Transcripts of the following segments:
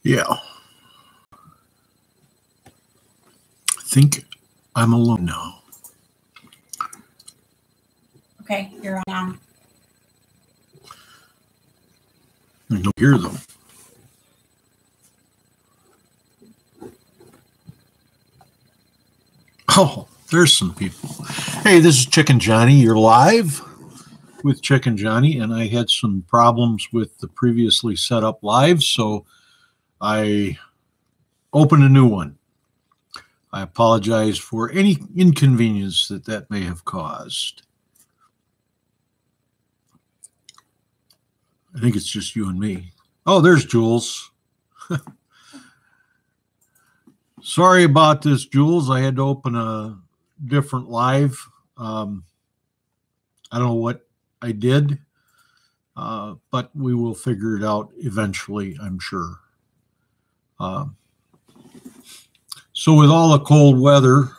Yeah. I think I'm alone now. Okay, you're on now. I don't hear them. Oh, there's some people. Hey, this is Chicken Johnny. You're live with Chicken Johnny, and I had some problems with the previously set up live, so I opened a new one. I apologize for any inconvenience that may have caused. I think it's just you and me. Oh, there's Jules. Sorry about this, Jules. I had to open a different live. I don't know what I did, but we will figure it out eventually, I'm sure. So with all the cold weather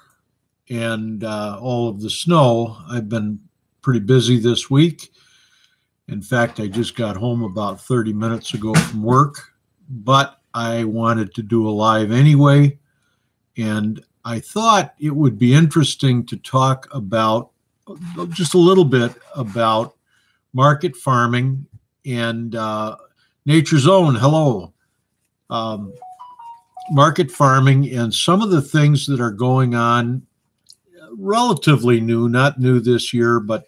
and all of the snow, I've been pretty busy this week. In fact, I just got home about 30 minutes ago from work, but I wanted to do a live anyway. And I thought it would be interesting to talk about just a little bit about market farming and Nature's Own. Hello. Market farming and some of the things that are going on, relatively new, not new this year, but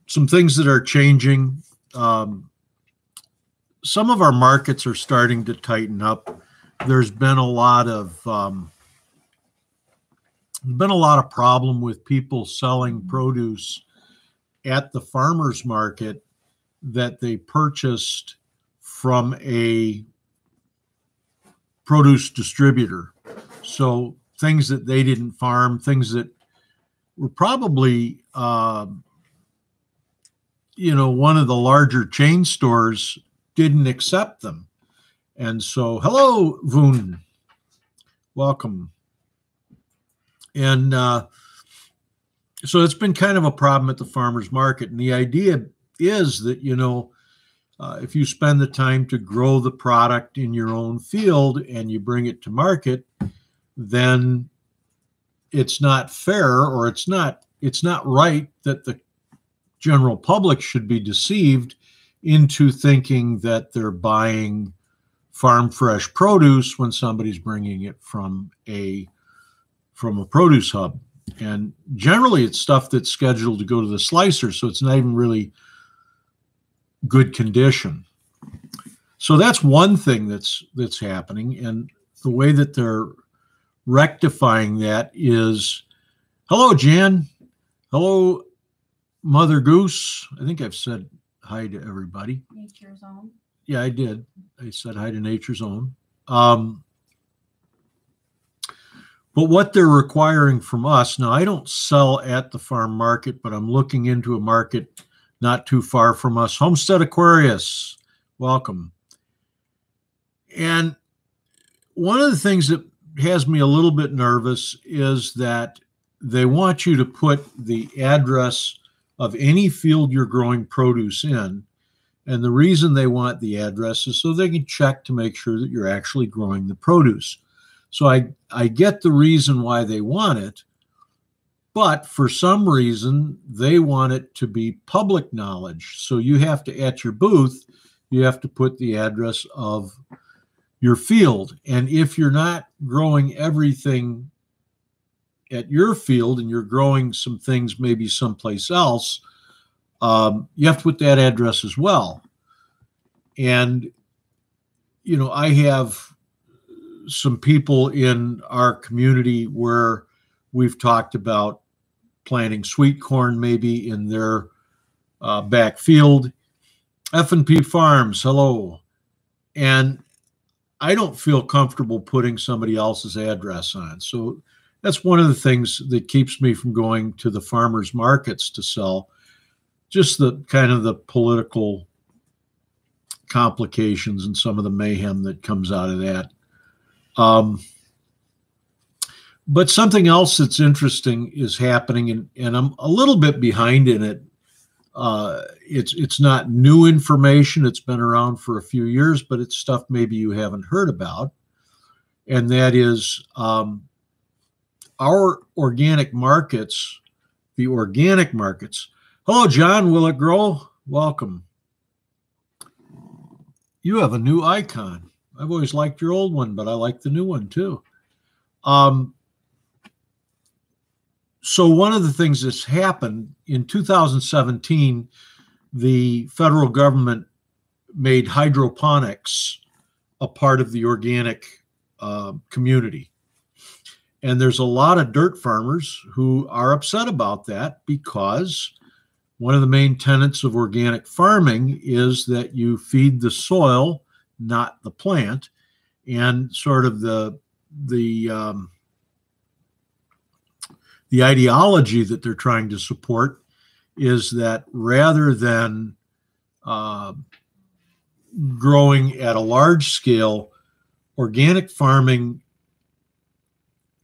some things that are changing. Some of our markets are starting to tighten up. There's been a lot of problem with people selling produce at the farmers market that they purchased from a produce distributor. So things that they didn't farm, things that were probably, one of the larger chain stores didn't accept them. And so, hello, Voon. Welcome. And so it's been kind of a problem at the farmer's market. And the idea is that, if you spend the time to grow the product in your own field and you bring it to market, then it's not fair, or it's not right that the general public should be deceived into thinking that they're buying farm fresh produce when somebody's bringing it from a produce hub. And generally it's stuff that's scheduled to go to the slicer, so it's not even really good condition. So that's one thing that's happening, and the way that they're rectifying that is, hello, Jan. Hello, Mother Goose. I think I've said hi to everybody. Nature's Own. Yeah, I did. I said hi to Nature's Own. But what they're requiring from us, now I don't sell at the farm market, but I'm looking into a market not too far from us. Homestead Aquarius, welcome. And one of the things that has me a little bit nervous is that they want you to put the address of any field you're growing produce in. And the reason they want the address is so they can check to make sure that you're actually growing the produce. So I get the reason why they want it, but for some reason they want it to be public knowledge. So you have to, at your booth, you have to put the address of your field. And if you're not growing everything at your field and you're growing some things maybe someplace else, you have to put that address as well. And, I have some people in our community where we've talked about planting sweet corn maybe in their back field. F&P Farms, hello. And I don't feel comfortable putting somebody else's address on. So that's one of the things that keeps me from going to the farmers markets to sell, just the kind of the political complications and some of the mayhem that comes out of that. But something else that's interesting is happening, and I'm a little bit behind in it. It's not new information. It's been around for a few years, but it's stuff maybe you haven't heard about. And that is our organic markets, the organic markets. Hello, John. Will it grow? Welcome. You have a new icon. I've always liked your old one, but I like the new one too. So one of the things that's happened in 2017, the federal government made hydroponics a part of the organic community. And there's a lot of dirt farmers who are upset about that, because one of the main tenets of organic farming is that you feed the soil, not the plant. And sort of the ideology that they're trying to support is that rather than growing at a large scale, organic farming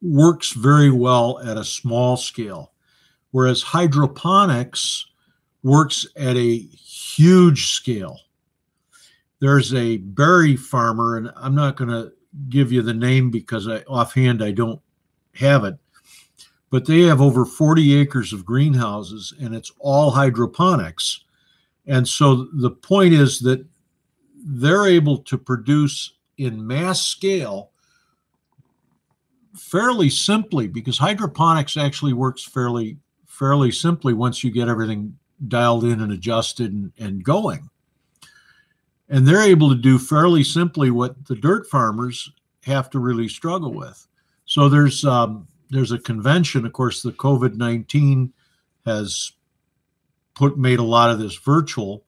works very well at a small scale, whereas hydroponics works at a huge scale. There's a berry farmer, and I'm not going to give you the name because offhand I don't have it, but they have over 40 acres of greenhouses, and it's all hydroponics. And so the point is that they're able to produce in mass scale fairly simply, because hydroponics actually works fairly simply once you get everything dialed in and adjusted and going. And they're able to do fairly simply what the dirt farmers have to really struggle with. So there's a convention. Of course, the COVID-19 has made a lot of this virtual,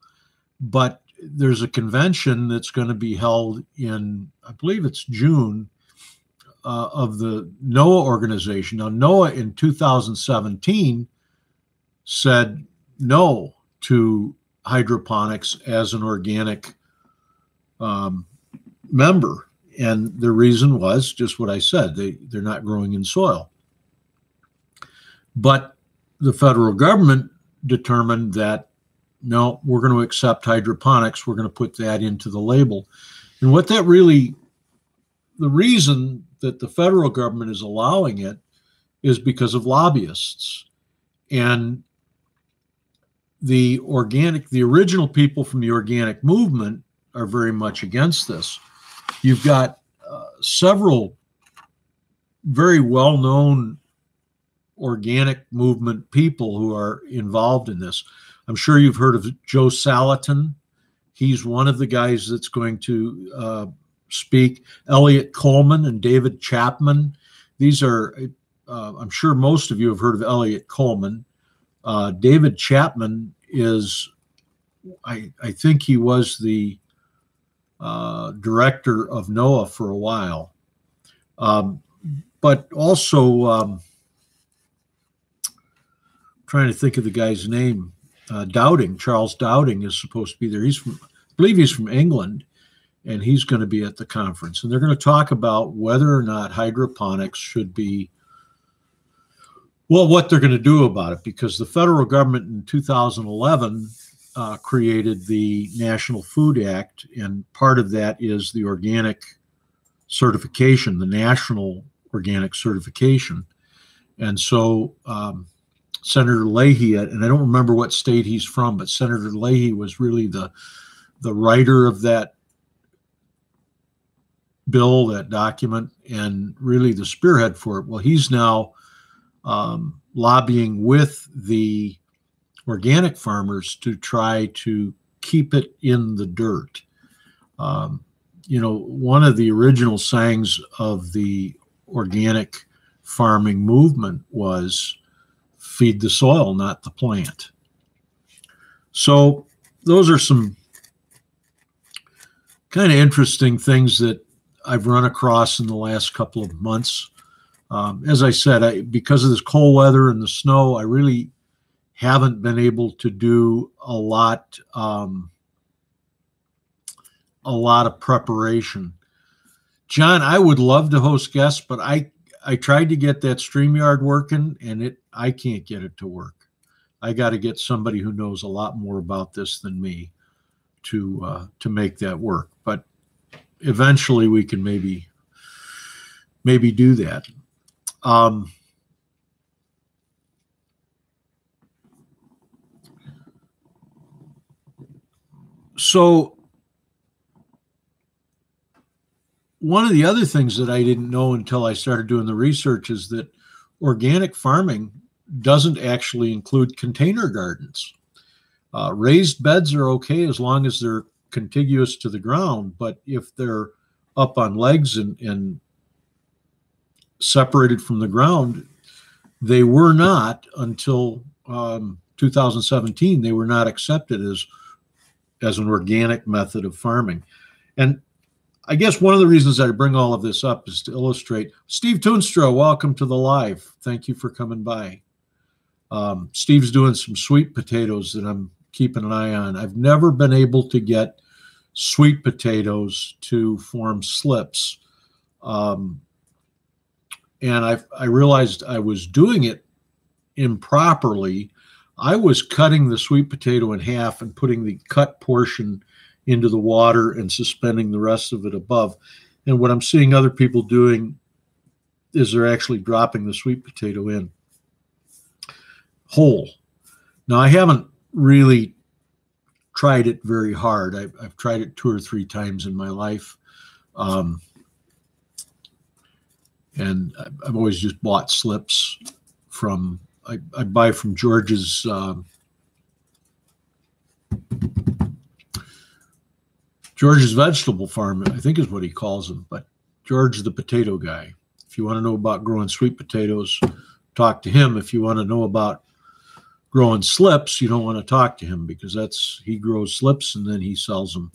but there's a convention that's going to be held in, I believe it's June, of the NOAA organization. Now, NOAA in 2017 said no to hydroponics as an organic member. And the reason was just what I said. They're not growing in soil. But the federal government determined that, no, we're going to accept hydroponics. We're going to put that into the label. And what that really, the reason that the federal government is allowing it is because of lobbyists. And the original people from the organic movement are very much against this. You've got several very well-known organic movement people who are involved in this. I'm sure you've heard of Joe Salatin. He's one of the guys that's going to speak. Elliot Coleman and David Chapman. These are, I'm sure most of you have heard of Elliot Coleman. David Chapman is, I think he was the director of NOAA for a while. But also, trying to think of the guy's name, Dowding, Charles Dowding is supposed to be there. I believe he's from England, and he's going to be at the conference. And they're going to talk about whether or not hydroponics should be, well, what they're going to do about it, because the federal government in 2011 created the National Food Act, and part of that is the organic certification, the national organic certification. And so Senator Leahy, and I don't remember what state he's from, but Senator Leahy was really the writer of that bill, that document, and really the spearhead for it. Well, he's now lobbying with the organic farmers to try to keep it in the dirt. You know, one of the original sayings of the organic farming movement was feed the soil, not the plant. So those are some kind of interesting things that I've run across in the last couple of months. As I said, because of this cold weather and the snow, I really haven't been able to do a lot of preparation. John, I would love to host guests, but I tried to get that StreamYard working, and I can't get it to work. I got to get somebody who knows a lot more about this than me to make that work. But eventually we can maybe do that. So one of the other things that I didn't know until I started doing the research is that organic farming doesn't actually include container gardens. Raised beds are okay as long as they're contiguous to the ground, but if they're up on legs and separated from the ground, they were not until 2017. They were not accepted as an organic method of farming. And I guess one of the reasons I bring all of this up is to illustrate. Steve Toonstra, welcome to the live. Thank you for coming by. Steve's doing some sweet potatoes that I'm keeping an eye on. I've never been able to get sweet potatoes to form slips. And I realized I was doing it improperly. I was cutting the sweet potato in half and putting the cut portion into the water and suspending the rest of it above. And what I'm seeing other people doing is they're actually dropping the sweet potato in whole. Now, I haven't really tried it very hard. I've tried it 2 or 3 times in my life. And I've always just bought slips from, I buy from George's vegetable farm, I think is what he calls them, but George the potato guy. If you want to know about growing sweet potatoes, talk to him. If you want to know about growing slips, you don't want to talk to him because he grows slips and then he sells them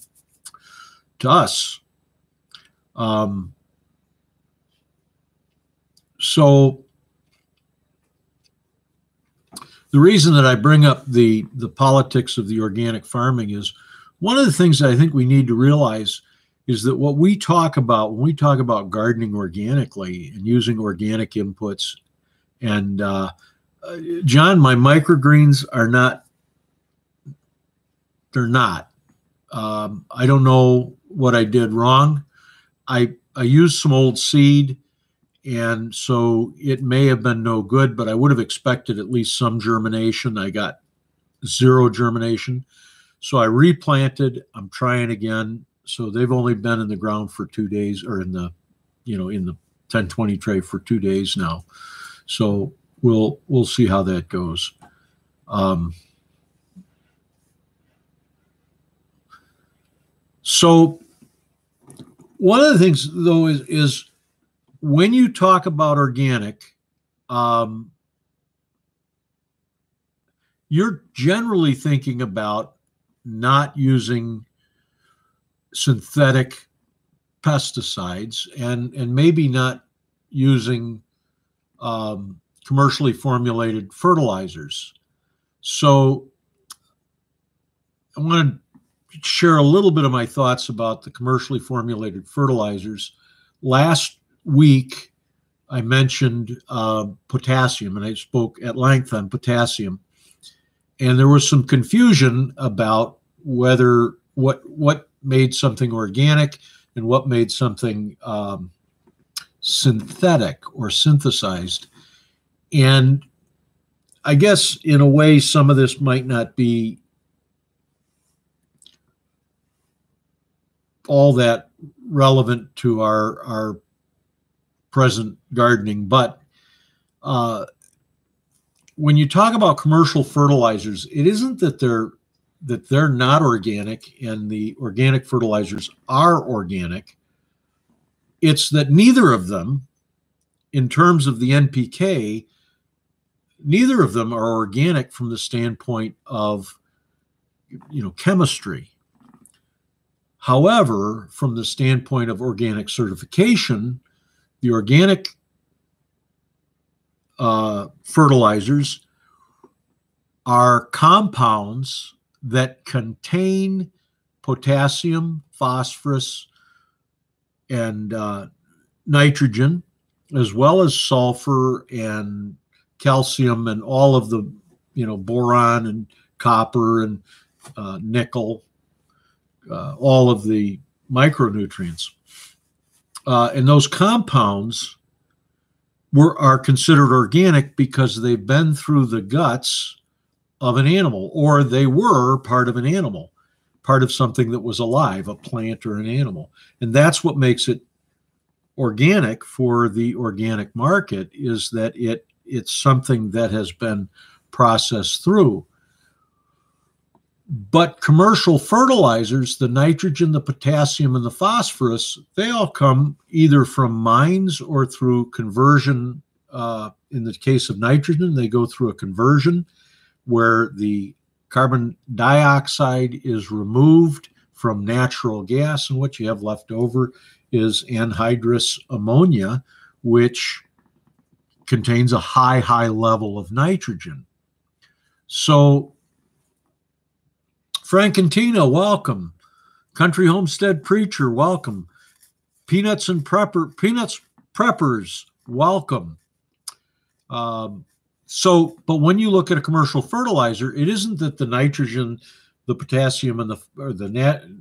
to us. So the reason that I bring up the politics of the organic farming is one of the things that I think we need to realize is that what we talk about when we talk about gardening organically and using organic inputs, and John, my microgreens are not, they're not. I don't know what I did wrong. I used some old seed, and so it may have been no good, but I would have expected at least some germination. I got 0 germination. So I replanted. I'm trying again. So they've only been in the ground for 2 days, or in the 10-20 tray for 2 days now. So we'll see how that goes. So one of the things though is when you talk about organic, you're generally thinking about not using synthetic pesticides and maybe not using commercially formulated fertilizers. So I want to share a little bit of my thoughts about the commercially formulated fertilizers. Last week, I mentioned potassium, and I spoke at length on potassium. And there was some confusion about whether what made something organic and what made something synthetic or synthesized. And I guess in a way, some of this might not be all that relevant to our present gardening, but when you talk about commercial fertilizers, it isn't that they're not organic and the organic fertilizers are organic. It's that neither of them, in terms of the NPK, neither of them are organic from the standpoint of chemistry. However, from the standpoint of organic certification, the organic fertilizers are compounds that contain potassium, phosphorus, and nitrogen, as well as sulfur and calcium and all of the boron and copper and nickel, all of the micronutrients. And those compounds are considered organic because they've been through the guts of an animal, or they were part of an animal, part of something that was alive, a plant or an animal. And that's what makes it organic for the organic market, is that it's something that has been processed through. But commercial fertilizers, the nitrogen, the potassium, and the phosphorus, they all come either from mines or through conversion. In the case of nitrogen, they go through a conversion where the carbon dioxide is removed from natural gas, and what you have left over is anhydrous ammonia, which contains a high level of nitrogen. So Frank and Tina, welcome. Country Homestead Preacher, welcome. Peanuts Preppers, welcome. But when you look at a commercial fertilizer, it isn't that the nitrogen, the potassium, and the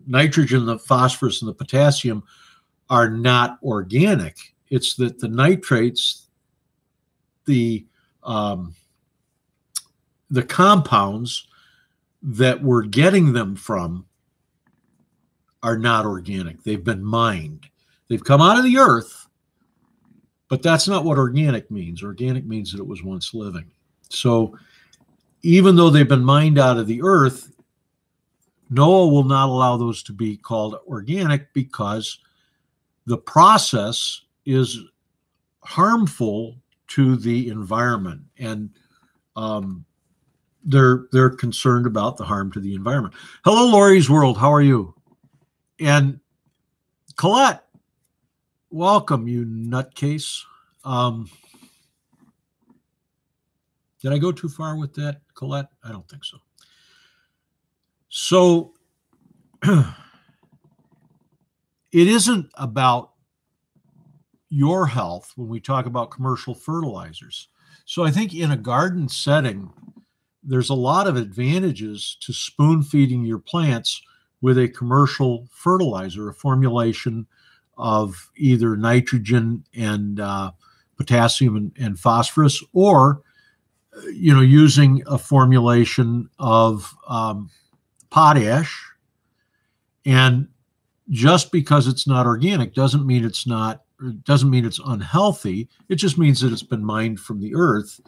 nitrogen, the phosphorus, and the potassium are not organic. It's that the nitrates, the compounds that we're getting them from are not organic. They've been mined. They've come out of the earth, but that's not what organic means. Organic means that it was once living. So even though they've been mined out of the earth, NOAA will not allow those to be called organic because the process is harmful to the environment, and they're concerned about the harm to the environment. Hello, Lori's World. How are you? And Colette, welcome, you nutcase. Did I go too far with that, Colette? I don't think so. So it isn't about your health when we talk about commercial fertilizers. So I think in a garden setting, there's a lot of advantages to spoon feeding your plants with a commercial fertilizer, a formulation of either nitrogen and potassium and phosphorus, or using a formulation of potash. And just because it's not organic doesn't mean it's unhealthy. It just means that it's been mined from the earth.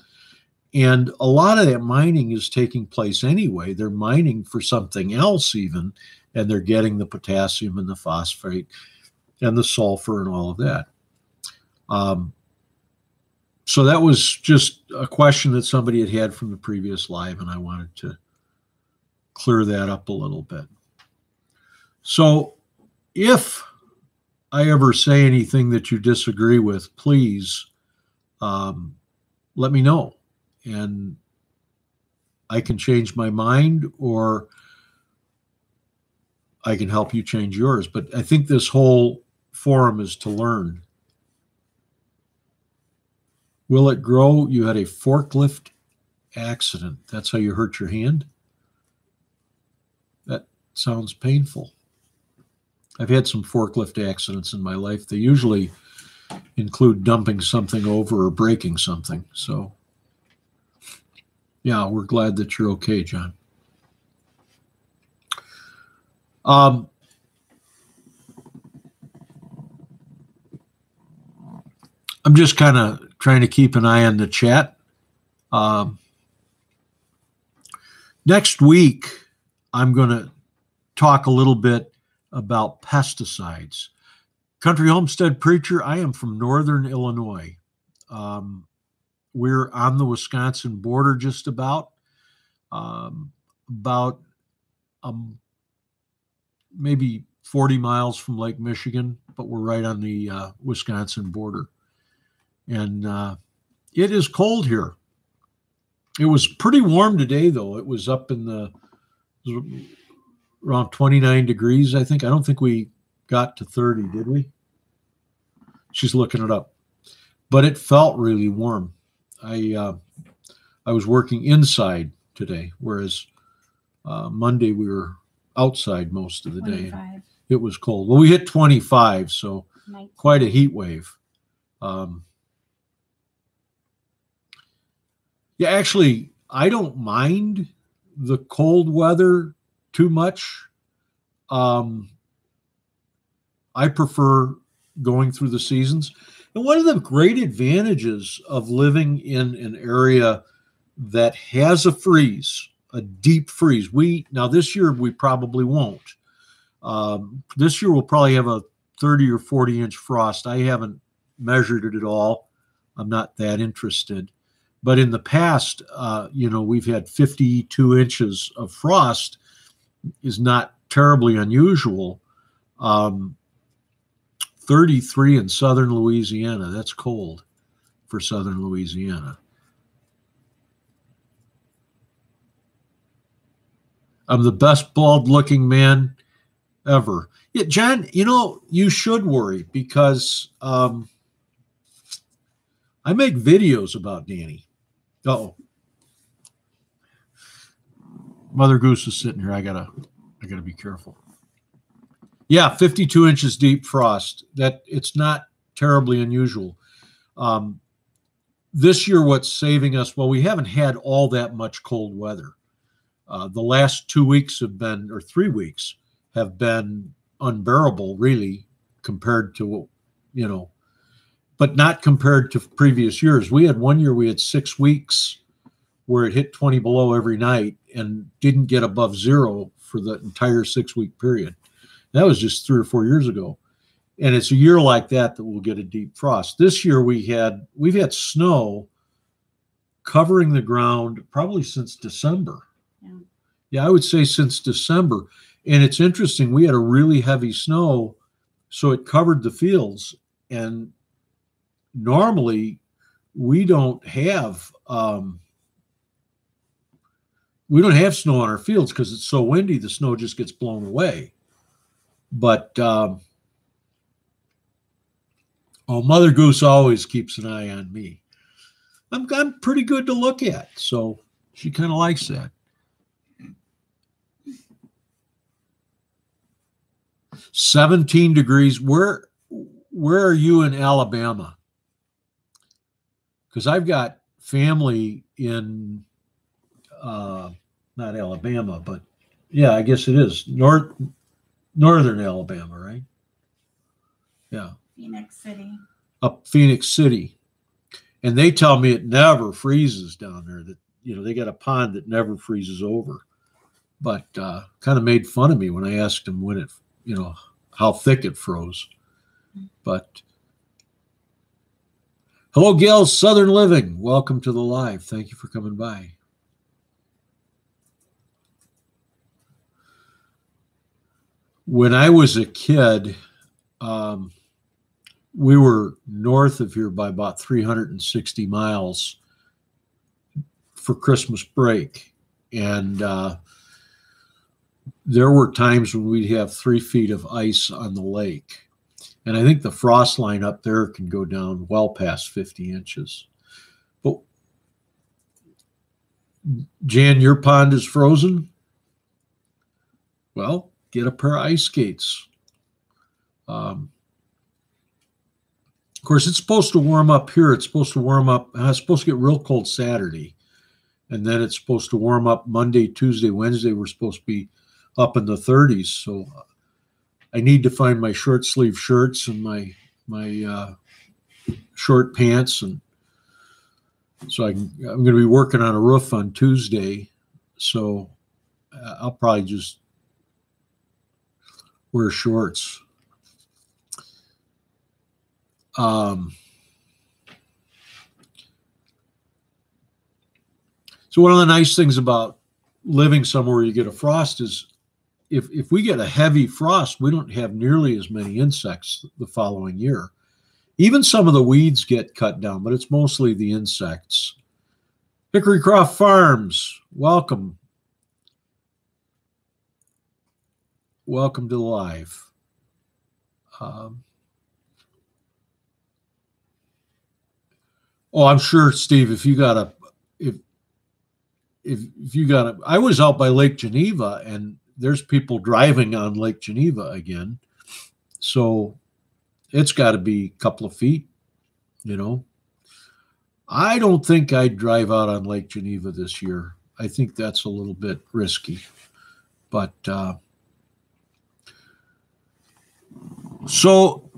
And a lot of that mining is taking place anyway. They're mining for something else even, and they're getting the potassium and the phosphate and the sulfur and all of that. So that was just a question that somebody had from the previous live, and I wanted to clear that up a little bit. So if I ever say anything that you disagree with, please let me know, and I can change my mind, or I can help you change yours. But I think this whole forum is to learn. Will it grow? You had a forklift accident. That's how you hurt your hand? That sounds painful. I've had some forklift accidents in my life. They usually include dumping something over or breaking something. So, yeah, we're glad that you're okay, John. I'm just kind of trying to keep an eye on the chat. Next week, I'm going to talk a little bit about pesticides. Country Homestead Preacher, I am from Northern Illinois. We're on the Wisconsin border just about maybe 40 miles from Lake Michigan, but we're right on the Wisconsin border. And it is cold here. It was pretty warm today, though. It was up in around 29 degrees, I think. I don't think we got to 30, did we? She's looking it up. But it felt really warm. I I was working inside today, whereas Monday we were outside most of the day. 25. It was cold. Well, we hit 25, so 19. quite a heat wave. Yeah, actually, I don't mind the cold weather too much. I prefer going through the seasons. And one of the great advantages of living in an area that has a freeze, a deep freeze. Now this year we probably won't. This year we'll probably have a 30 or 40-inch frost. I haven't measured it at all. I'm not that interested. But in the past, we've had 52 inches of frost. Is not terribly unusual. 33 in southern Louisiana. That's cold for southern Louisiana. I'm the best bald-looking man ever. Yeah, John, you should worry because I make videos about Danny. Uh-oh. Mother Goose is sitting here. I gotta be careful. Yeah, 52 inches deep frost. That it's not terribly unusual. This year, what's saving us? Well, we haven't had all that much cold weather. The last 2 weeks have been, or 3 weeks, have been unbearable, really, compared to, but not compared to previous years. We had 1 year, we had 6 weeks where it hit 20 below every night and didn't get above zero for the entire 6-week period. That was just 3 or 4 years ago. And it's a year like that we'll get a deep frost. This year we've had snow covering the ground probably since December. Yeah, I would say since December. And it's interesting, we had a really heavy snow, so it covered the fields. And normally we don't have snow on our fields because it's so windy, the snow just gets blown away. But Mother Goose always keeps an eye on me. I'm pretty good to look at, so she kind of likes that. 17 degrees. Where are you in Alabama? Because I've got family in not Alabama, but yeah, I guess it is northern Alabama, right? Yeah. Phoenix City. Up Phoenix City. And they tell me it never freezes down there, that, they got a pond that never freezes over. But kind of made fun of me when I asked them when it, how thick it froze. But hello, Gail, Southern Living. Welcome to the live. Thank you for coming by. When I was a kid, we were north of here by about 360 miles for Christmas break. And there were times when we'd have 3 feet of ice on the lake. And I think the frost line up there can go down well past 50 inches. But Jan, your pond is frozen? Well, get a pair of ice skates. Of course, it's supposed to warm up here. It's supposed to warm up. It's supposed to get real cold Saturday. And then it's supposed to warm up Monday, Tuesday, Wednesday. We're supposed to be up in the 30s. So I need to find my short sleeve shirts and my short pants. And so I'm going to be working on a roof on Tuesday. So I'll probably just wear shorts. So one of the nice things about living somewhere where you get a frost is if we get a heavy frost, we don't have nearly as many insects the following year. Even some of the weeds get cut down, but it's mostly the insects. Hickory Croft Farms, welcome. Welcome to the live. I'm sure, Steve, if you got if you got I was out by Lake Geneva, and there's people driving on Lake Geneva again. So it's got to be a couple of feet, you know. I don't think I'd drive out on Lake Geneva this year. I think that's a little bit risky. But so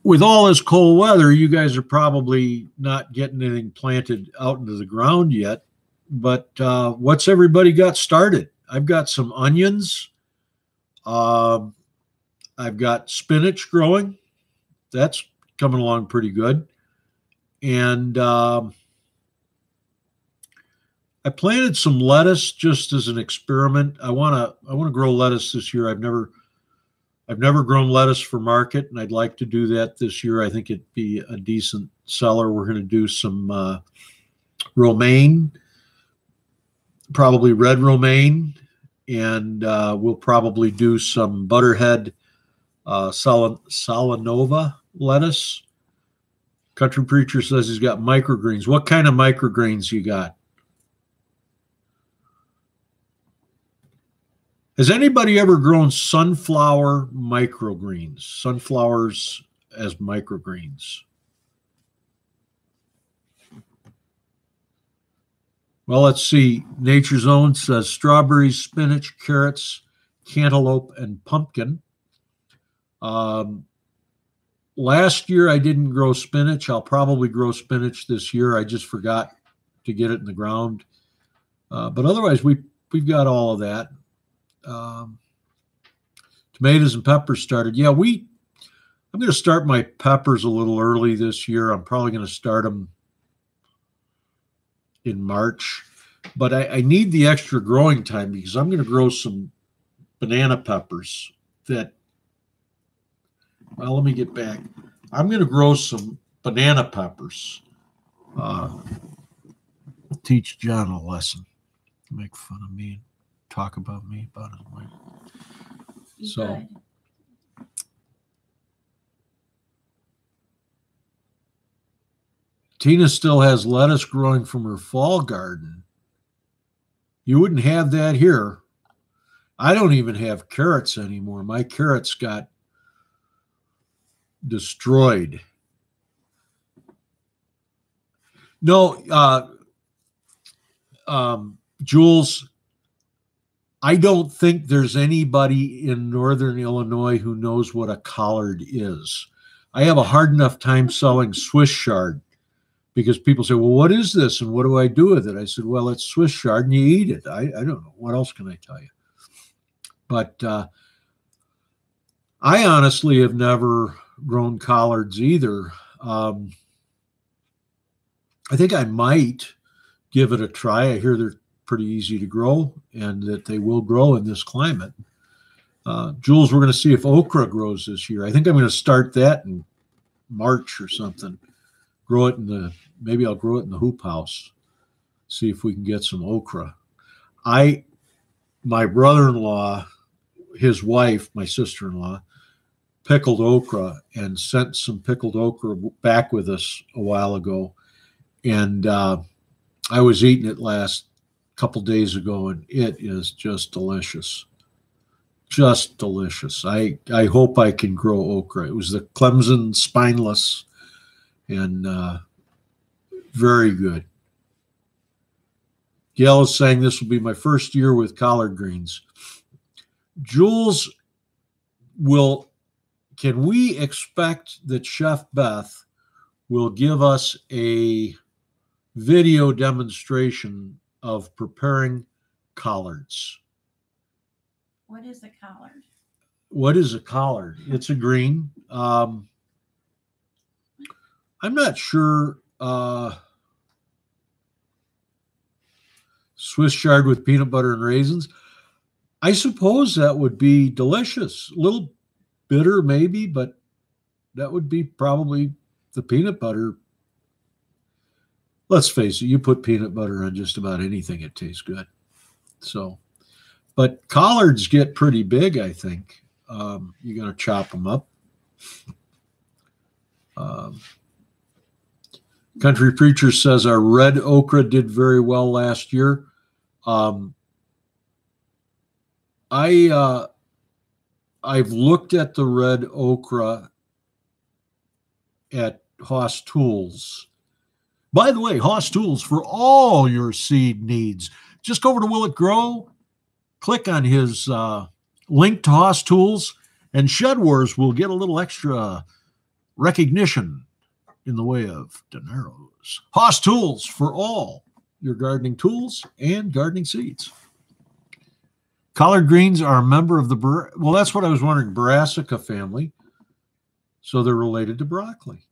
with all this cold weather, you guys are probably not getting anything planted out into the ground yet. But what's everybody got started? I've got some onions. I've got spinach growing. That's coming along pretty good. And I planted some lettuce just as an experiment. I want to grow lettuce this year. I've never grown lettuce for market, and I'd like to do that this year. I think it'd be a decent seller. We're going to do some romaine, probably red romaine, and we'll probably do some butterhead Salanova lettuce. Country Preacher says he's got microgreens. What kind of microgreens you got? Has anybody ever grown sunflower microgreens? Sunflowers as microgreens? Well, let's see. Nature's Own says strawberries, spinach, carrots, cantaloupe, and pumpkin. Last year I didn't grow spinach. I'll probably grow spinach this year. I just forgot to get it in the ground. But otherwise, we've got all of that. Tomatoes and peppers started. Yeah, I'm going to start my peppers a little early this year. I'm probably going to start them in March. But I need the extra growing time because I'm going to grow some banana peppers that, well, let me get back. I'm going to grow some banana peppers. Teach John a lesson. Make fun of me and talk about me about his wife. So, good. Tina still has lettuce growing from her fall garden. You wouldn't have that here. I don't even have carrots anymore. My carrots got destroyed. No, Jules, I don't think there's anybody in Northern Illinois who knows what a collard is. I have a hard enough time selling Swiss chard because people say, well, what is this and what do I do with it? I said, well, it's Swiss chard and you eat it. I don't know. What else can I tell you? But I honestly have never grown collards either. I think I might give it a try. I hear they're pretty easy to grow and that they will grow in this climate. Jules, we're going to see if okra grows this year. I think I'm going to start that in March or something. Maybe I'll grow it in the hoop house. See if we can get some okra. My brother-in-law, his wife, my sister-in-law, pickled okra and sent some pickled okra back with us a while ago. And I was eating it last couple days ago, and it is just delicious. Just delicious. I hope I can grow okra. It was the Clemson spineless and very good. Gail is saying this will be my first year with collard greens. Jules, can we expect that Chef Beth will give us a video demonstration of preparing collards? What is a collard? What is a collard? It's a green. I'm not sure. Swiss chard with peanut butter and raisins. I suppose that would be delicious. A little bitter maybe, but that would be probably the peanut butter. Let's face it, you put peanut butter on just about anything, it tastes good. So, but collards get pretty big, I think. You're going to chop them up. Country Preacher says our red okra did very well last year. I've looked at the red okra at Haas Tools. By the way, Haas Tools for all your seed needs. Just go over to Will It Grow, click on his link to Haas Tools, and Shed Wars will get a little extra recognition in the way of dineros. Haas Tools for all your gardening tools and gardening seeds. Collard greens are a member of the, well, that's what I was wondering, Brassica family. So they're related to broccoli.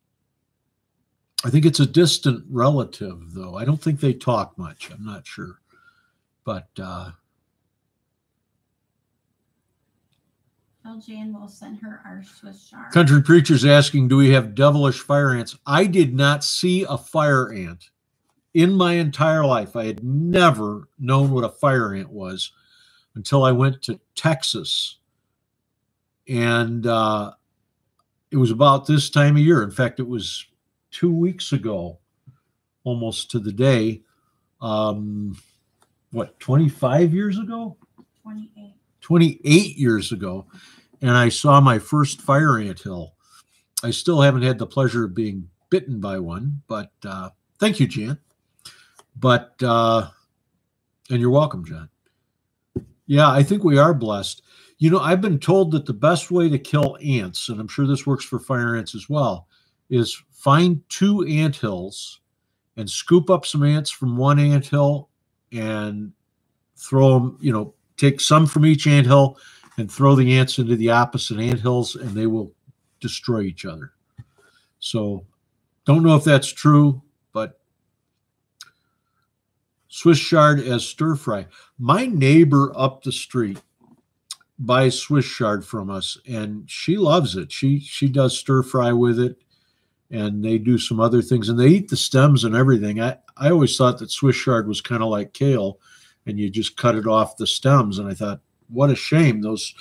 I think it's a distant relative, though. I don't think they talk much. I'm not sure. But Jan will send her our Swiss chard. Country Preacher's asking, do we have devilish fire ants? I did not see a fire ant in my entire life. I had never known what a fire ant was until I went to Texas. And it was about this time of year. In fact, it was 2 weeks ago, almost to the day. What, 25 years ago? 28. 28 years ago. And I saw my first fire ant hill. I still haven't had the pleasure of being bitten by one, but thank you, Jan. But, and you're welcome, John. Yeah, I think we are blessed. You know, I've been told that the best way to kill ants, and I'm sure this works for fire ants as well, is find 2 ant hills and scoop up some ants from one ant hill and throw them, you know, take some from each ant hill and throw the ants into the opposite ant hills, and they will destroy each other. So don't know if that's true, but Swiss chard as stir fry. My neighbor up the street buys Swiss chard from us, and she loves it. She does stir fry with it, and they do some other things, and they eat the stems and everything. I always thought that Swiss chard was kind of like kale, and you just cut it off the stems. And I thought, what a shame. Those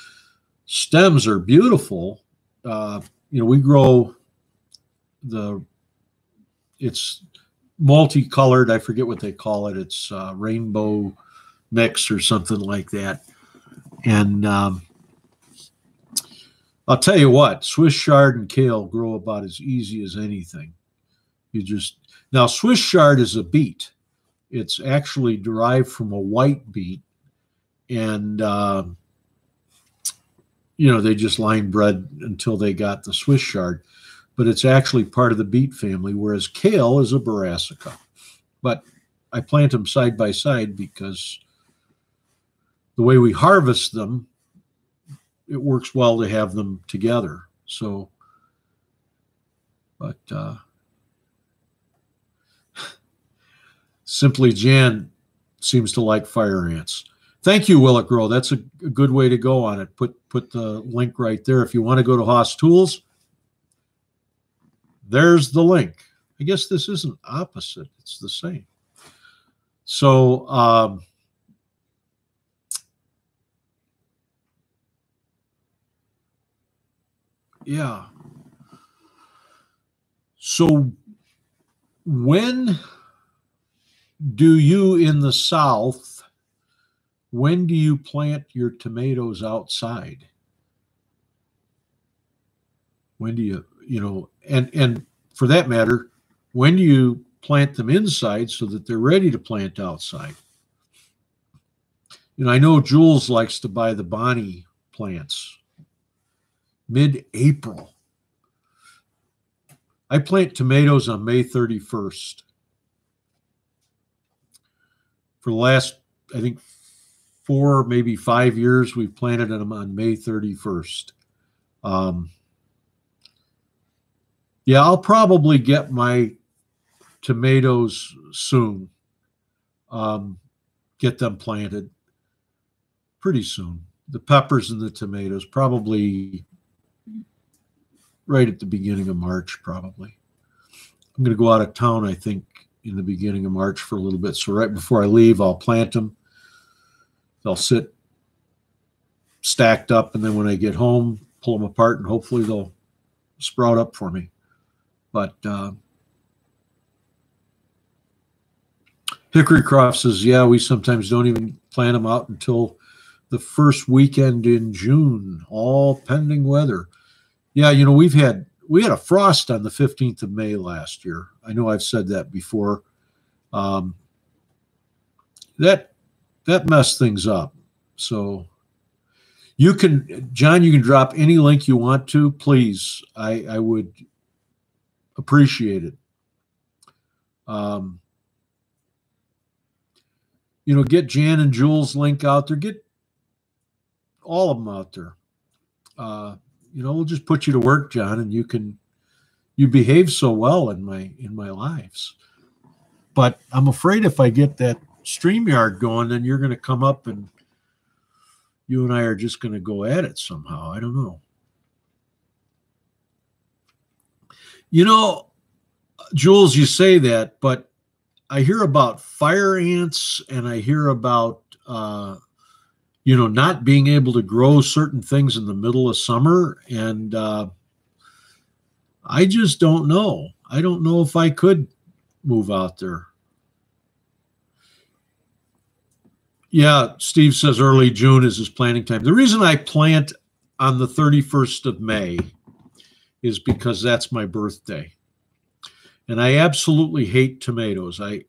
stems are beautiful. You know, we grow it's multicolored. I forget what they call it. It's rainbow mix or something like that. And I'll tell you what, Swiss chard and kale grow about as easy as anything. Now Swiss chard is a beet. It's actually derived from a white beet. And, you know, they just line bred until they got the Swiss chard. But it's actually part of the beet family, whereas kale is a brassica. But I plant them side by side because the way we harvest them, it works well to have them together. So, but Simply Jan seems to like fire ants. Thank you, Will It Grow. That's a good way to go on it. Put the link right there. If you want to go to Haas Tools, there's the link. I guess this isn't opposite. It's the same. So, yeah. So when do you in the South, when do you plant your tomatoes outside? When do you know, and for that matter, when do you plant them inside so that they're ready to plant outside? You know, I know Jules likes to buy the Bonnie plants mid-April. I plant tomatoes on May 31st. For the last, I think, 4, maybe 5 years, we've planted them on May 31st. Yeah, I'll probably get my tomatoes soon. Get them planted pretty soon. The peppers and the tomatoes, probably right at the beginning of March, probably. I'm going to go out of town, I think, in the beginning of March for a little bit. So right before I leave, I'll plant them. They'll sit stacked up, and then when I get home, pull them apart, and hopefully they'll sprout up for me. But Hickory Croft says, yeah, we sometimes don't even plant them out until the first weekend in June, all pending weather. Yeah, you know, we had a frost on the 15th of May last year. I know I've said that before. That messed things up. So you can, John, you can drop any link you want to, please. I would appreciate it. You know, get Jan and Jules' link out there. Get all of them out there. You know, we'll just put you to work, John, and you behave so well in my lives. But I'm afraid if I get that StreamYard going, then you're going to come up and you and I are just going to go at it somehow. I don't know. You know, Jules, you say that, but I hear about fire ants and I hear about, you know, not being able to grow certain things in the middle of summer. And I just don't know. I don't know if I could move out there. Yeah, Steve says early June is his planting time. The reason I plant on the 31st of May is because that's my birthday. And I absolutely hate tomatoes. I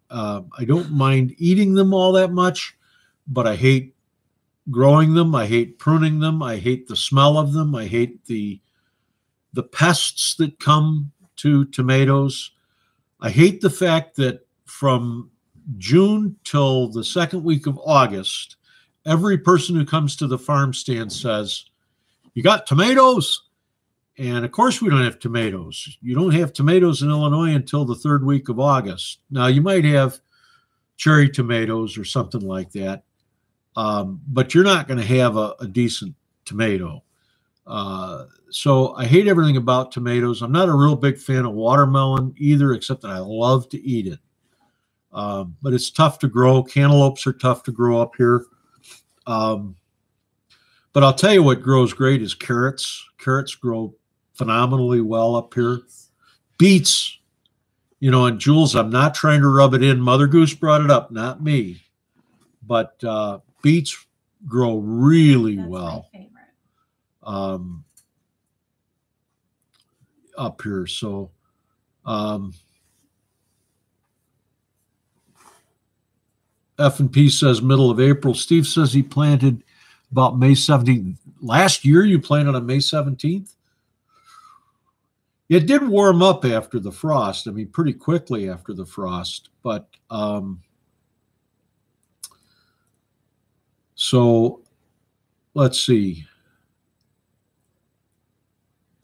don't mind eating them all that much, but I hate growing them. I hate pruning them. I hate the smell of them. I hate the pests that come to tomatoes. I hate the fact that from June till the second week of August, every person who comes to the farm stand says, "You got tomatoes?" And of course we don't have tomatoes. You don't have tomatoes in Illinois until the third week of August. Now you might have cherry tomatoes or something like that, but you're not going to have a decent tomato. So I hate everything about tomatoes. I'm not a real big fan of watermelon either, except that I love to eat it. But it's tough to grow. Cantaloupes are tough to grow up here. But I'll tell you what grows great is carrots. Carrots grow phenomenally well up here. Beets, you know, and Jules, I'm not trying to rub it in. Mother Goose brought it up, not me. But beets grow really well. That's my favorite. Up here. So F&P says middle of April. Steve says he planted about May 17th. Last year you planted on May 17th? It did warm up after the frost. I mean, pretty quickly after the frost. But so let's see.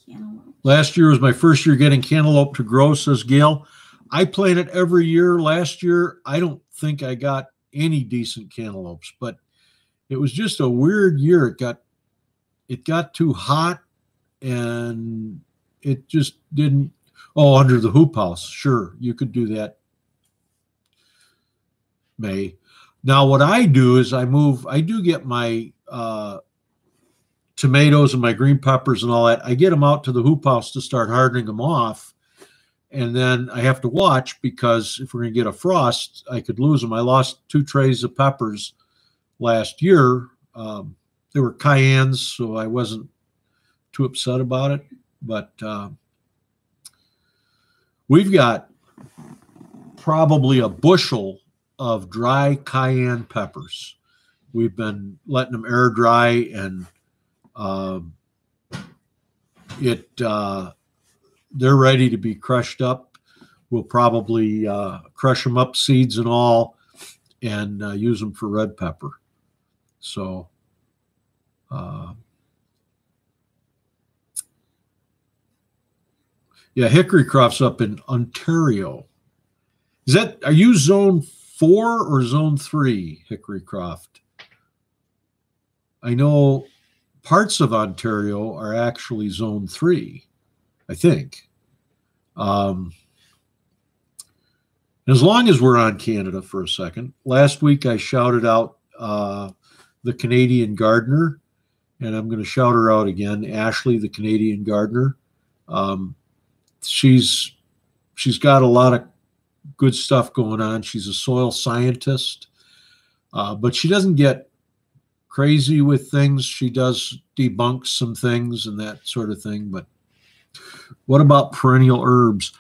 Cantaloupe. Last year was my first year getting cantaloupe to grow, says Gail. I plant it every year. Last year, I don't think I got any decent cantaloupes, but it was just a weird year. It got too hot and it just didn't. Oh, under the hoop house. Sure, you could do that, May. Now, what I do is I do get my tomatoes and my green peppers and all that. I get them out to the hoop house to start hardening them off. And then I have to watch because if we're going to get a frost, I could lose them. I lost 2 trays of peppers last year. They were cayennes, so I wasn't too upset about it. But we've got probably a bushel of dry cayenne peppers. We've been letting them air dry, and they're ready to be crushed up. We'll probably crush them up, seeds and all, and use them for red pepper. So yeah, Hickory Croft's up in Ontario. Are you zone 4 or zone 3, Hickory Croft? I know parts of Ontario are actually zone 3, I think. As long as we're on Canada for a second, last week I shouted out the Canadian gardener, and I'm going to shout her out again, Ashley, the Canadian gardener. She's got a lot of good stuff going on. She's a soil scientist, but she doesn't get crazy with things. She does debunk some things and that sort of thing. But what about perennial herbs?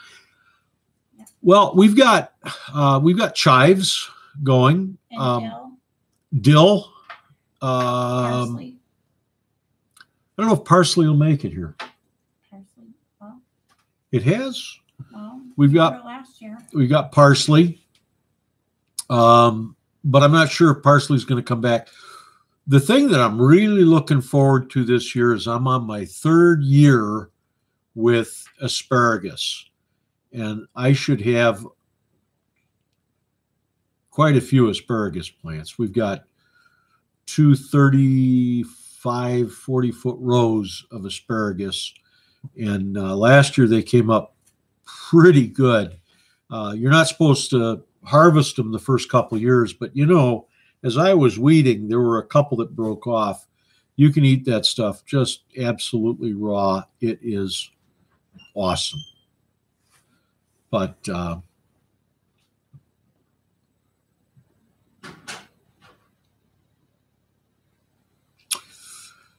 Well, we've got chives going. And Dill. parsley. I don't know if parsley will make it here. Parsley. Well, It has. we got it last year. We've got parsley. But I'm not sure if parsley is going to come back. The thing that I'm really looking forward to this year is I'm on my 3rd year with asparagus, and I should have quite a few asparagus plants. We've got 2 35, 40-foot rows of asparagus, and last year they came up pretty good. You're not supposed to harvest them the first couple of years, but you know, as I was weeding, there were a couple that broke off. You can eat that stuff just absolutely raw. It is awesome. But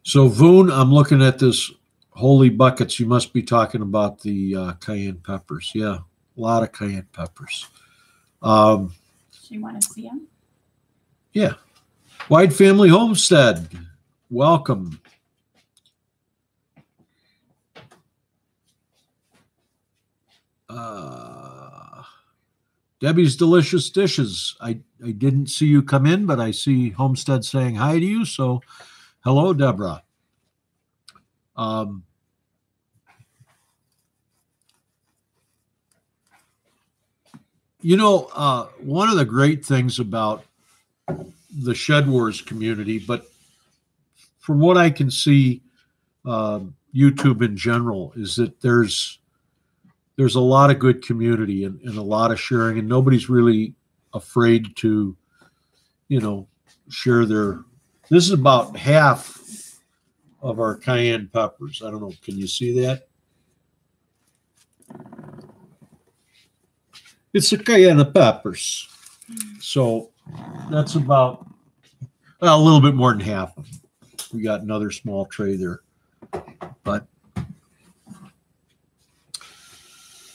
so Voon, I'm looking at this holy buckets. You must be talking about the cayenne peppers. Yeah, a lot of cayenne peppers. Do you want to see them? Yeah. Wide Family Homestead, welcome. Debbie's Delicious Dishes. I didn't see you come in, but I see Homestead saying hi to you. So hello, Deborah. You know, one of the great things about the Shed Wars community, but from what I can see, YouTube in general, is that there's a lot of good community and a lot of sharing, and nobody's really afraid to, you know, share their. This is about half of our cayenne peppers. I don't know. Can you see that? It's the cayenne peppers. So that's about a little bit more than half of them. We got another small tray there. But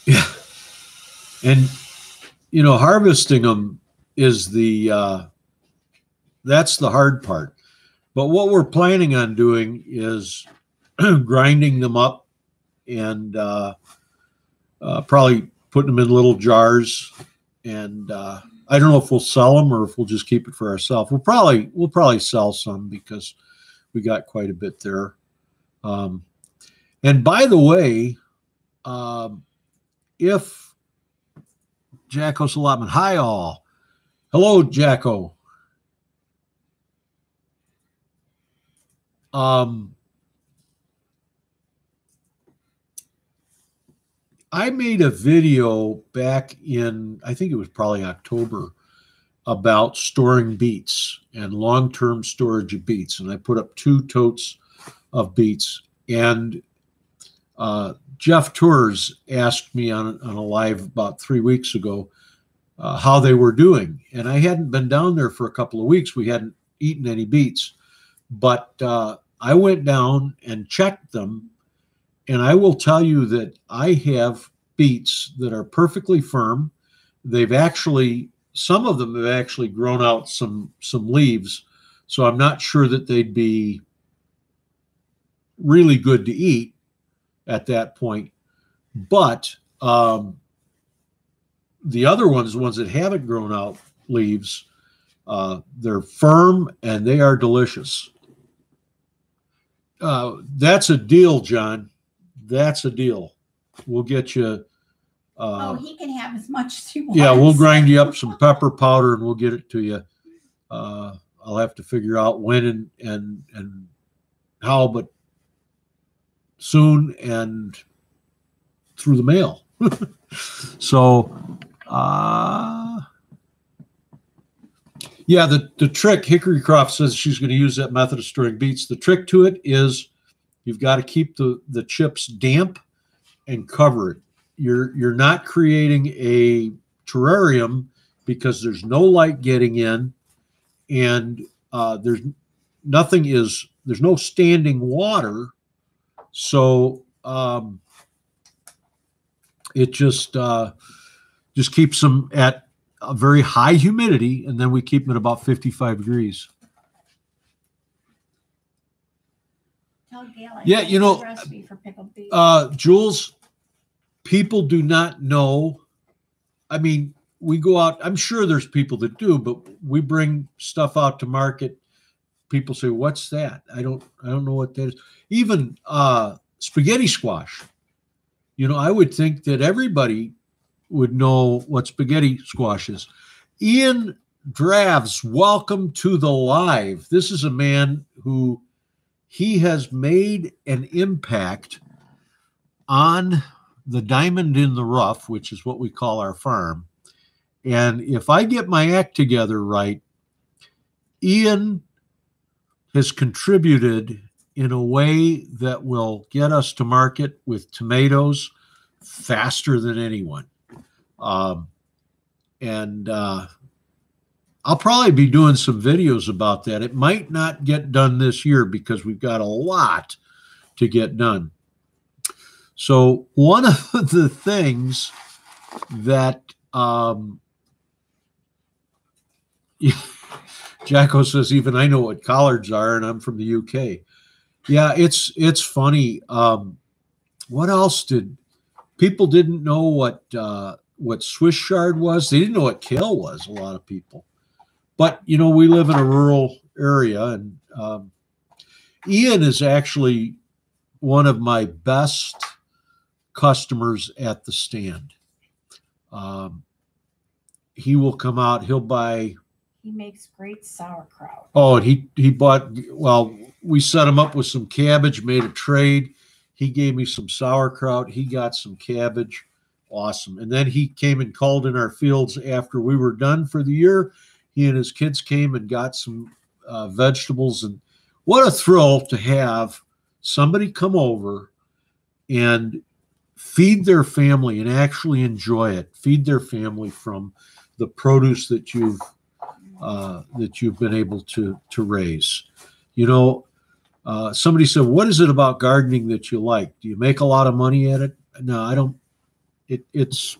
yeah. And you know, harvesting them is that's the hard part. But what we're planning on doing is grinding them up and probably putting them in little jars. And I don't know if we'll sell them or if we'll just keep it for ourselves. We'll probably sell some because we got quite a bit there. And by the way, if Jacko's allotment, hi all. Hello, Jacko. I made a video back in, I think it was probably October, about storing beets and long-term storage of beets. And I put up 2 totes of beets. And Jeff Tours asked me on a live about 3 weeks ago how they were doing. And I hadn't been down there for a couple of weeks. We hadn't eaten any beets. But I went down and checked them. And I will tell you that I have beets that are perfectly firm. They've actually, some of them have actually grown out some leaves. So I'm not sure that they'd be really good to eat at that point. But the other ones, the ones that haven't grown out leaves, they're firm and they are delicious. That's a deal, John. That's a deal. We'll get you. He can have as much as he wants. Yeah, we'll grind you up some pepper powder and we'll get it to you. I'll have to figure out when and how, but soon and through the mail. So, yeah, the trick, Hickory Croft says she's going to use that method of storing beets. The trick to it is you've got to keep the chips damp and cover it. You're not creating a terrarium because there's no light getting in, and there's no standing water, so it just keeps them at a very high humidity, and then we keep them at about 55 degrees. Yeah, you know, recipe for pickled beef. Jules, people do not know. I mean, we go out, I'm sure there's people that do, but we bring stuff out to market. People say, "What's that?" I don't know what that is. Even spaghetti squash. You know, I would think that everybody would know what spaghetti squash is. Ian Dravs, welcome to the live. This is a man who he has made an impact on the diamond in the rough, which is what we call our farm. And if I get my act together right, Ian has contributed in a way that will get us to market with tomatoes faster than anyone. I'll probably be doing some videos about that. It might not get done this year because we've got a lot to get done. So one of the things that Jacko says, even I know what collards are, and I'm from the UK. Yeah, it's funny. What else did people didn't know what Swiss chard was? They didn't know what kale was. A lot of people, but you know, we live in a rural area, and Ian is actually one of my best customers at the stand. He will come out. He'll buy. He makes great sauerkraut. Oh, and he bought, well, we set him up with some cabbage, made a trade. He gave me some sauerkraut. He got some cabbage. Awesome. And then he came and called in our fields after we were done for the year. He and his kids came and got some vegetables. And what a thrill to have somebody come over and feed their family and actually enjoy it. Feed their family from the produce that you've been able to raise. You know, somebody said, "What is it about gardening that you like? Do you make a lot of money at it?" No, I don't. It's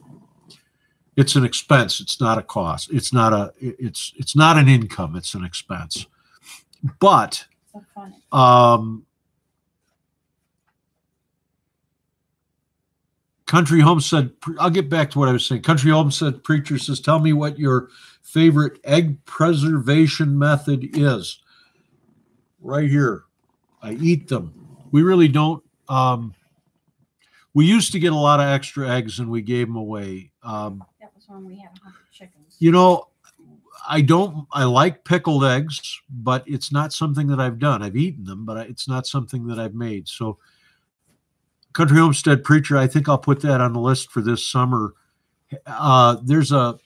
an expense. It's not a cost. It's not an income. It's an expense. But Country Homestead, I'll get back to what I was saying. Country Homestead Preacher says, "Tell me what your favorite egg preservation method is." Right here. I eat them. We really don't. We used to get a lot of extra eggs and we gave them away. That was when we had 100 chickens. You know, I like pickled eggs, but it's not something that I've done. I've eaten them, but it's not something that I've made. So Country Homestead Preacher, I think I'll put that on the list for this summer. There's a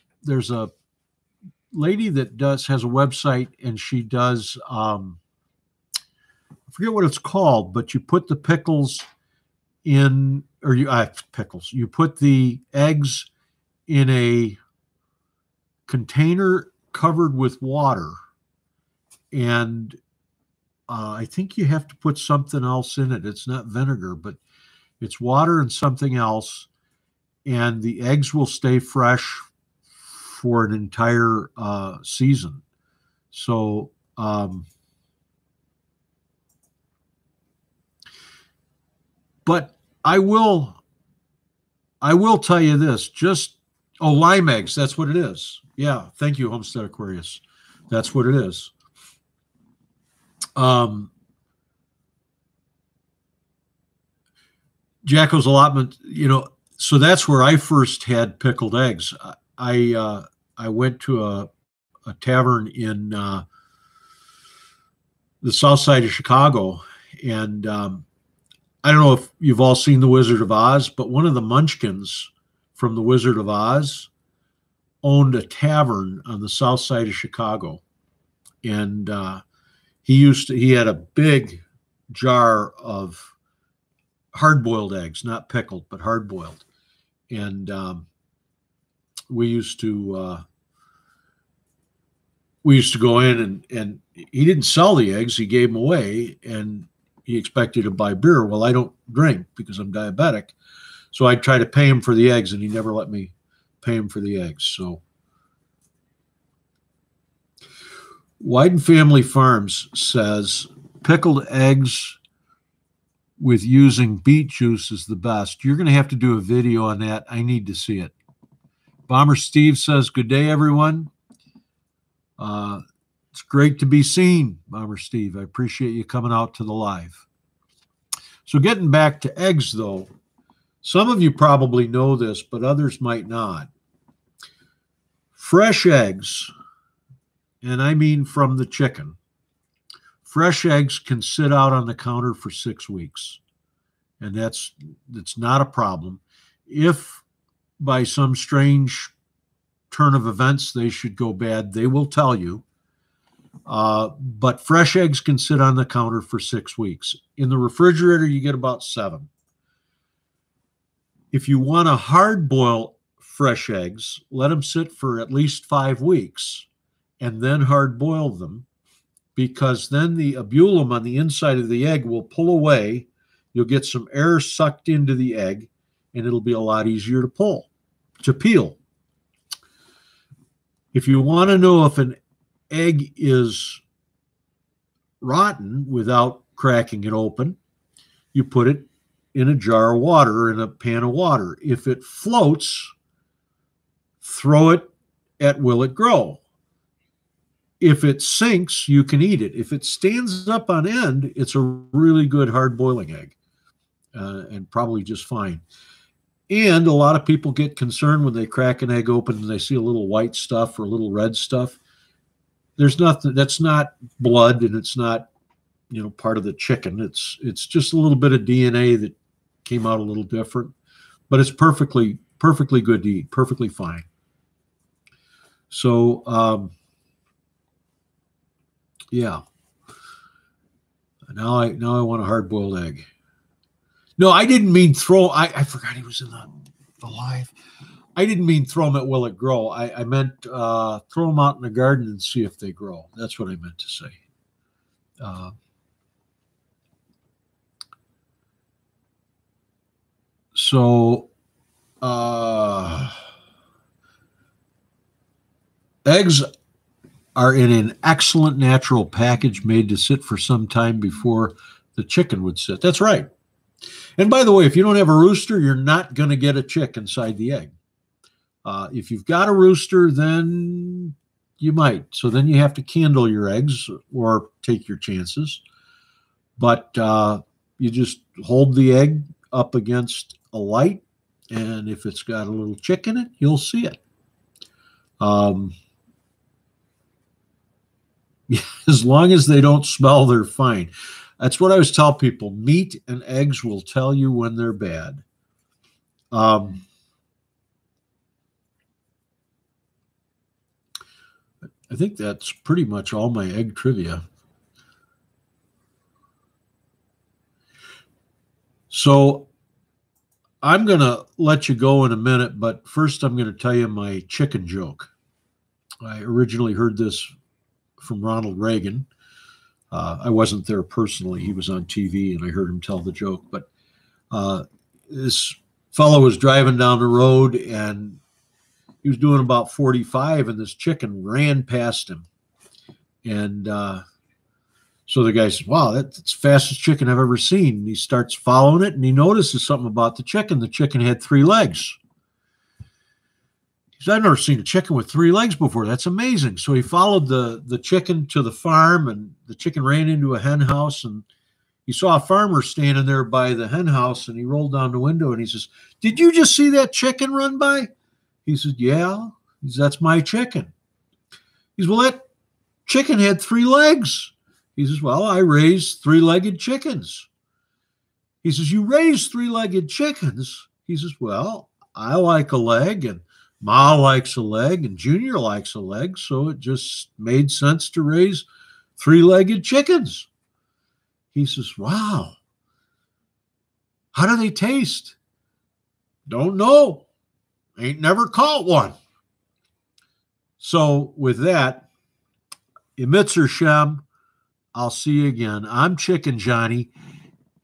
lady that has a website, and she does I forget what it's called, but you put the pickles in, or you put the eggs in a container covered with water, and I think you have to put something else in it. It's not vinegar, but it's water and something else, and the eggs will stay fresh for an entire season. So but I will tell you this, lime eggs, that's what it is. Yeah, thank you, Homestead Aquarius. That's what it is. Jacko's allotment, you know, so that's where I first had pickled eggs. I went to a tavern in the south side of Chicago, and I don't know if you've all seen The Wizard of Oz, but one of the Munchkins from The Wizard of Oz owned a tavern on the south side of Chicago. And he had a big jar of hard-boiled eggs, not pickled, but hard-boiled. And we used to go in and he didn't sell the eggs. He gave them away and he expected to buy beer. Well, I don't drink because I'm diabetic. So I'd try to pay him for the eggs and he never let me pay him for the eggs. So Wyden Family Farms says pickled eggs with using beet juice is the best. You're going to have to do a video on that. I need to see it. Bomber Steve says, good day, everyone. It's great to be seen, Bomber Steve. I appreciate you coming out to the live. So getting back to eggs, though, some of you probably know this, but others might not. Fresh eggs, and I mean from the chicken, fresh eggs can sit out on the counter for 6 weeks, and that's not a problem. If by some strange turn of events they should go bad, they will tell you. But fresh eggs can sit on the counter for 6 weeks. In the refrigerator, you get about 7. If you want to hard boil fresh eggs, let them sit for at least 5 weeks and then hard boil them, because then the abulum on the inside of the egg will pull away. You'll get some air sucked into the egg, and it'll be a lot easier to peel. If you want to know if an egg is rotten without cracking it open, you put it in a jar of water or in a pan of water. If it floats, throw it at Will It Grow. If it sinks, you can eat it. If it stands up on end, it's a really good hard boiling egg, and probably just fine. And a lot of people get concerned when they crack an egg open and they see a little white stuff or a little red stuff. There's nothing, that's not blood, and it's not, part of the chicken. It's just a little bit of DNA that came out a little different, but it's perfectly good to eat, perfectly fine. So, yeah. Now I want a hard-boiled egg. No, I didn't mean throw. I forgot he was in the live. I didn't mean throw them at Will It Grow. I meant throw them out in the garden and see if they grow. That's what I meant to say. Eggs are in an excellent natural package made to sit for some time before the chicken would sit. That's right. And by the way, if you don't have a rooster, you're not going to get a chick inside the egg. If you've got a rooster, then you might. So then you have to candle your eggs or take your chances. But you just hold the egg up against a light, and if it's got a little chick in it, you'll see it. As long as they don't smell, they're fine. That's what I always tell people. Meat and eggs will tell you when they're bad. I think that's pretty much all my egg trivia. So I'm going to let you go in a minute, but first I'm going to tell you my chicken joke. I originally heard this from Ronald Reagan. I wasn't there personally. He was on TV, and I heard him tell the joke. But this fellow was driving down the road, and he was doing about 45, and this chicken ran past him. And so the guy says, wow, that's the fastest chicken I've ever seen. And he starts following it, and he notices something about the chicken. The chicken had 3 legs. He said, I've never seen a chicken with 3 legs before. That's amazing. So he followed the chicken to the farm, and the chicken ran into a hen house, and he saw a farmer standing there by the hen house, and he rolled down the window, and he says, did you just see that chicken run by? He said, yeah. He says, that's my chicken. He says, well, that chicken had 3 legs. He says, well, I raised 3-legged chickens. He says, you raised 3-legged chickens? He says, well, I like a leg, and Ma likes a leg, and Junior likes a leg, so it just made sense to raise 3-legged chickens. He says, wow. How do they taste? Don't know. Ain't never caught one. So with that, Emitzer Shem, I'll see you again. I'm Chicken Johnny.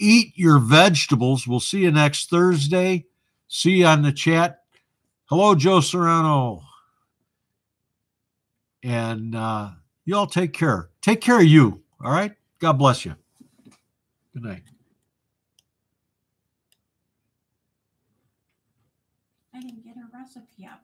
Eat your vegetables. We'll see you next Thursday. See you on the chat. Hello, Joe Serrano. And you all take care. Take care of you. All right? God bless you. Good night. I didn't get a recipe up.